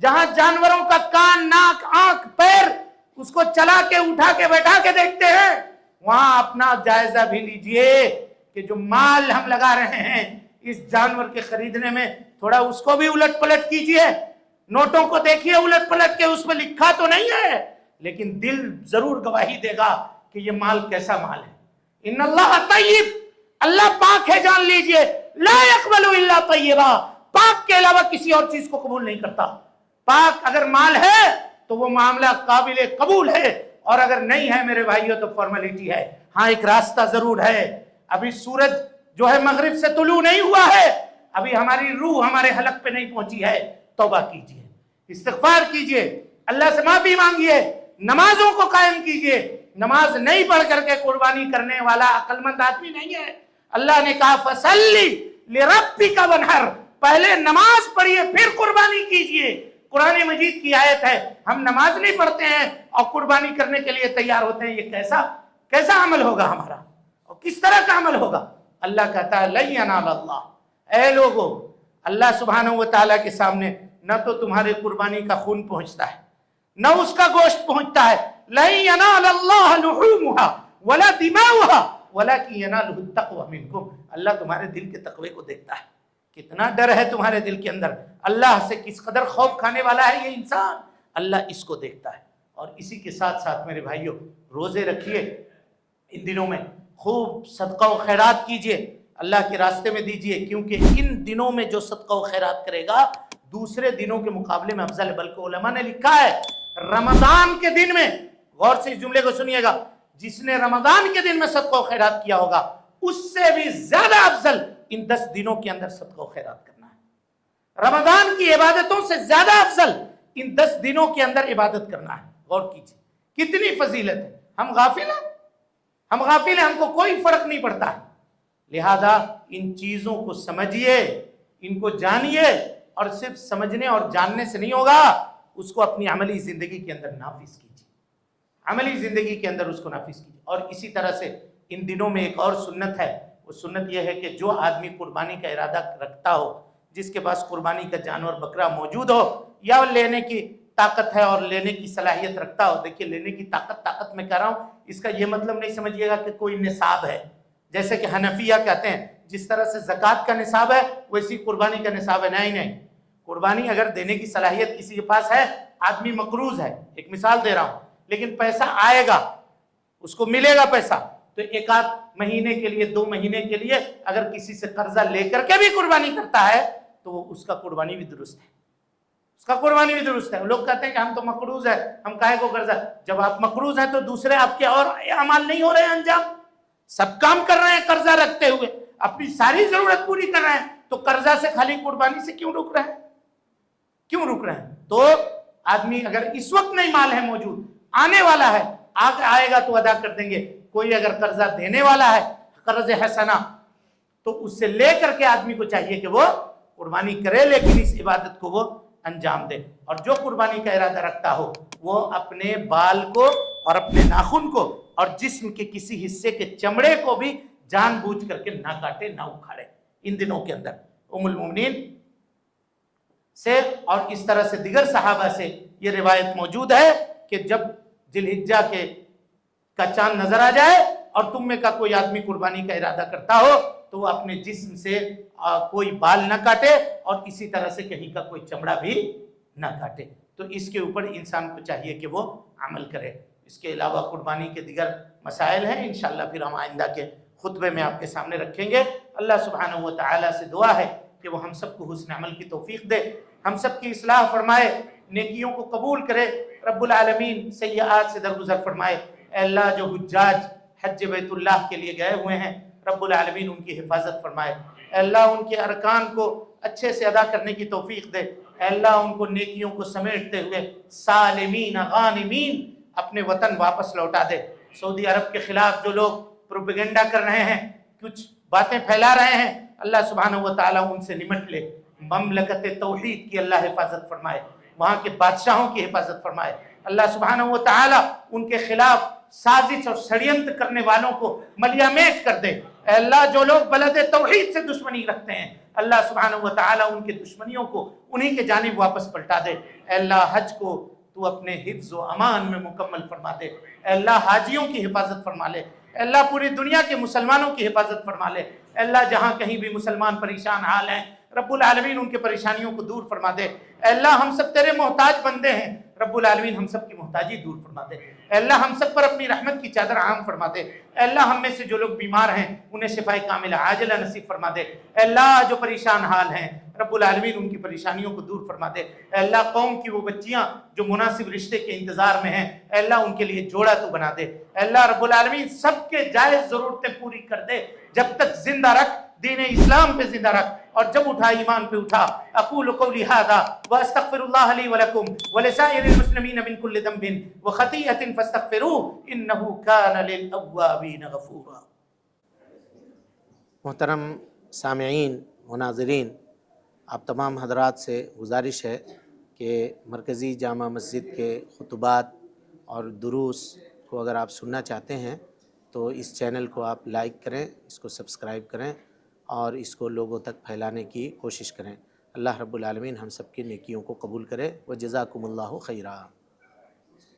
جہاں جانوروں کا کان، ناک، آنکھ، پیر اس کو چلا کے اٹھا کے بیٹھا کے دیکھتے ہیں، وہاں اپنا جائزہ بھی لیجئے کہ جو مال ہم لگا رہے ہیں اس جانور کے خریدنے میں، تھوڑا اس کو بھی الٹ پلٹ کیجئے، نوٹوں کو دیکھیے الٹ پلٹ کے، اس میں لکھا تو نہیں ہے لیکن دل ضرور گواہی دے گا کہ یہ مال کیسا مال ہے۔ ان اللہ طیب، اللہ پاک ہے، جان لیجئے، لا یقبل الا طیبا، پاک کے علاوہ کسی اور چیز کو قبول نہیں کرتا۔ پاک اگر مال ہے تو وہ معاملہ قابل قبول ہے، اور اگر نہیں ہے میرے بھائیوں تو فارمیلٹی ہے۔ ہاں ایک راستہ ضرور ہے، ابھی سورج جو ہے مغرب سے طلوع نہیں ہوا ہے، ابھی ہماری روح ہمارے حلق پہ نہیں پہنچی ہے۔ توبہ کیجئے، استغفار کیجئے، اللہ سے معافی مانگیے، نمازوں کو قائم کیجئے۔ نماز نہیں پڑھ کر کے قربانی کرنے والا عقل مند آدمی نہیں ہے۔ اللہ نے کہا فَصَلِّ لِرَبِّكَ وَانْحَرْ، پہلے نماز پڑھیے پھر قربانی کیجئے۔ قرآن مجید کی آیت ہے، ہم نماز نہیں پڑھتے ہیں اور قربانی کرنے کے لیے تیار ہوتے ہیں، یہ کیسا عمل ہوگا ہمارا، اور کس طرح کا عمل ہوگا؟ اللہ کہتا ہے لَن يَنَالَ اللَّهُ، اے لوگو، اللہ سبحانہ و تعالیٰ کے سامنے نہ تو تمہارے قربانی کا خون پہنچتا ہے، نہ اس کا گوشت پہنچتا ہے۔ لَن يَنَالَ اللَّهَ لُحُومُهَا وَلَا دِمَاؤُهَا وَلَكِنْ يَنَالُهُ التَّقْوَى مِنْكُمْ، اللہ تمہارے دل کے تقوی کو دیکھتا ہے، کتنا ڈر ہے تمہارے دل کے اندر، اللہ سے کس قدر خوف کھانے والا ہے یہ انسان، اللہ اس کو دیکھتا ہے۔ اور اسی کے ساتھ ساتھ میرے بھائیوں، روزے رکھیے، ان دنوں میں خوب صدقہ و خیرات کیجئے، اللہ کے راستے میں دیجئے، کیونکہ ان دنوں میں جو صدقہ و خیرات کرے گا دوسرے دنوں کے مقابلے میں افضل ہے۔ بلکہ علماء نے لکھا ہے رمضان کے دن میں، غور سے اس جملے کو سنیے گا، جس نے رمضان کے دن میں صدقہ و خیرات کیا ہوگا اس سے بھی زیادہ افضل ان 10 دنوں کے اندر صدقہ و خیرات کرنا ہے۔ رمضان کی عبادتوں سے زیادہ افضل ان 10 دنوں کے اندر عبادت کرنا ہے۔ غور کیجئے کتنی فضیلت ہے، ہم غافل ہیں، ہم کو کوئی فرق نہیں پڑتا ہے۔ لہذا ان چیزوں کو سمجھیے، ان کو جانیے، اور صرف سمجھنے اور جاننے سے نہیں ہوگا، اس کو اپنی عملی زندگی کے اندر نافذ کیجیے، عملی زندگی کے اندر اس کو نافذ کیجیے۔ اور اسی طرح سے ان دنوں میں ایک اور سنت ہے، وہ سنت یہ ہے کہ جو آدمی قربانی کا ارادہ رکھتا ہو، جس کے پاس قربانی کا جانور بکرا موجود ہو یا لینے کی طاقت ہے اور لینے کی صلاحیت رکھتا ہو، دیکھیے لینے کی طاقت میں کہہ رہا ہوں، اس کا یہ مطلب نہیں سمجھیے گا کہ کوئی نصاب ہے، جیسے کہ حنفیہ کہتے ہیں جس طرح سے زکوٰۃ کا نصاب ہے ویسی قربانی کا نصاب ہے۔ نہیں، قربانی اگر دینے کی صلاحیت کسی کے پاس ہے، آدمی مقروض ہے، ایک مثال دے رہا ہوں، لیکن پیسہ آئے گا، اس کو ملے گا پیسہ، تو ایک آدھ مہینے کے لیے 2 مہینے کے لیے اگر کسی سے قرضہ لے کر کے بھی قربانی کرتا ہے تو اس کا قربانی بھی درست ہے، اس کا قربانی بھی درست ہے۔ لوگ کہتے ہیں کہ ہم تو مقروض ہیں، ہم کاہے کو قرضہ؟ جب آپ مقروض ہیں تو دوسرے آپ کے اور اعمال نہیں ہو رہے ہیں انجام، سب کام کر رہے ہیں قرضہ رکھتے ہوئے، اپنی ساری ضرورت پوری کر رہے ہیں، تو قرضہ سے خالی قربانی سے کیوں رک رہے ہیں؟ تو آدمی اگر اس وقت نہیں مال ہے موجود، آنے والا ہے، آئے گا تو ادا کر دیں گے۔ کوئی اگر قرضہ دینے والا ہے، قرض حسنہ، تو اس سے لے کر کے آدمی کو چاہیے کہ وہ قربانی کرے، لیکن اس عبادت کو وہ انجام دے۔ اور جو قربانی کا ارادہ رکھتا ہو وہ اپنے بال کو اور اپنے ناخن کو اور جسم کے کسی حصے کے چمڑے کو بھی جان بوجھ کر کے نہ کاٹے، نہ اکھاڑے ان دنوں کے اندر۔ ام المومنین سے اور اس طرح سے دیگر صحابہ سے یہ روایت موجود ہے کہ جب ذی الحجہ کا چاند نظر آ جائے اور تم میں کا کوئی آدمی قربانی کا ارادہ کرتا ہو تو وہ اپنے جسم سے کوئی بال نہ کاٹے اور اسی طرح سے کہیں کا کوئی چمڑا بھی نہ کاٹے۔ تو اس کے اوپر انسان کو چاہیے کہ وہ عمل کرے۔ اس کے علاوہ قربانی کے دیگر مسائل ہیں، انشاءاللہ پھر ہم آئندہ کے خطبے میں آپ کے سامنے رکھیں گے۔ اللہ سبحانہ و تعالیٰ سے دعا ہے کہ وہ ہم سب کو حسن عمل کی توفیق دے، ہم سب کی اصلاح فرمائے، نیکیوں کو قبول کرے، رب العالمین سیئات سے درگزر فرمائے۔ اے اللہ جو حجاج حج بیت اللہ کے لیے گئے ہوئے ہیں، رب العالمین ان کی حفاظت فرمائے۔ اے اللہ ان کے ارکان کو اچھے سے ادا کرنے کی توفیق دے۔ اے اللہ ان کو نیکیوں کو سمیٹتے ہوئے سالمین غانمین اپنے وطن واپس لوٹا دے۔ سعودی عرب کے خلاف جو لوگ پروپیگنڈا کر رہے ہیں، کچھ باتیں پھیلا رہے ہیں، اللہ سبحانہ و تعالیٰ ان سے نمٹ لے۔ مملکت توحید کی اللہ حفاظت فرمائے، وہاں کے بادشاہوں کی حفاظت فرمائے۔ اللہ سبحانہ و تعالیٰ ان کے خلاف سازش اور ષڈینتر کرنے والوں کو ملیامیٹ کر دے۔ اے اللہ جو لوگ بلد توحید سے دشمنی رکھتے ہیں، اللہ سبحانہ و تعالیٰ ان کے دشمنیوں کو انہی کے جانب واپس پلٹا دے۔ اے اللہ حج کو تو اپنے حفظ و امان میں مکمل فرما دے۔ اے اللہ حاجیوں کی حفاظت فرما لے۔ اے اللہ پوری دنیا کے مسلمانوں کی حفاظت فرما لے۔ اے اللہ جہاں کہیں بھی مسلمان پریشان حال ہیں، رب العالمین ان کے پریشانیوں کو دور فرما دے۔ اے اللہ ہم سب تیرے محتاج بندے ہیں، رب العالمین ہم سب کی محتاجی دور فرما دے۔ اے اللہ ہم سب پر اپنی رحمت کی چادر عام فرما دے، اے اللہ ہم میں سے جو لوگ بیمار ہیں انہیں شفائے کاملہ عاجلہ نصیب فرما دے، اے اللہ جو پریشان حال ہیں رب العالمین ان کی پریشانیوں کو دور فرما دے، اے اللہ قوم کی وہ بچیاں جو مناسب رشتے کے انتظار میں ہیں اے اللہ ان کے لیے جوڑا تو بنا دے، اے اللہ رب العالمین سب کے جائز ضرورتیں پوری کر دے، جب تک زندہ رکھ، دین اسلام پہ زندہ رکھ، اور جب اٹھا ایمان پہ اٹھا۔ اقول قولی ھذا واستغفر اللہ لی ولکم ولسائر المسلمین من کل ذنب وخطیئۃ فاستغفروہ انہ کان للأوابین غفورا۔ محترم سامعین و ناظرین، آپ تمام حضرات سے گزارش ہے کہ مرکزی جامع مسجد کے خطبات اور دروس کو اگر آپ سننا چاہتے ہیں تو اس چینل کو آپ لائک کریں، اس کو سبسکرائب کریں اور اس کو لوگوں تک پھیلانے کی کوشش کریں۔ اللہ رب العالمین ہم سب کی نیکیوں کو قبول کرے، وجزاکم اللہ خیرا۔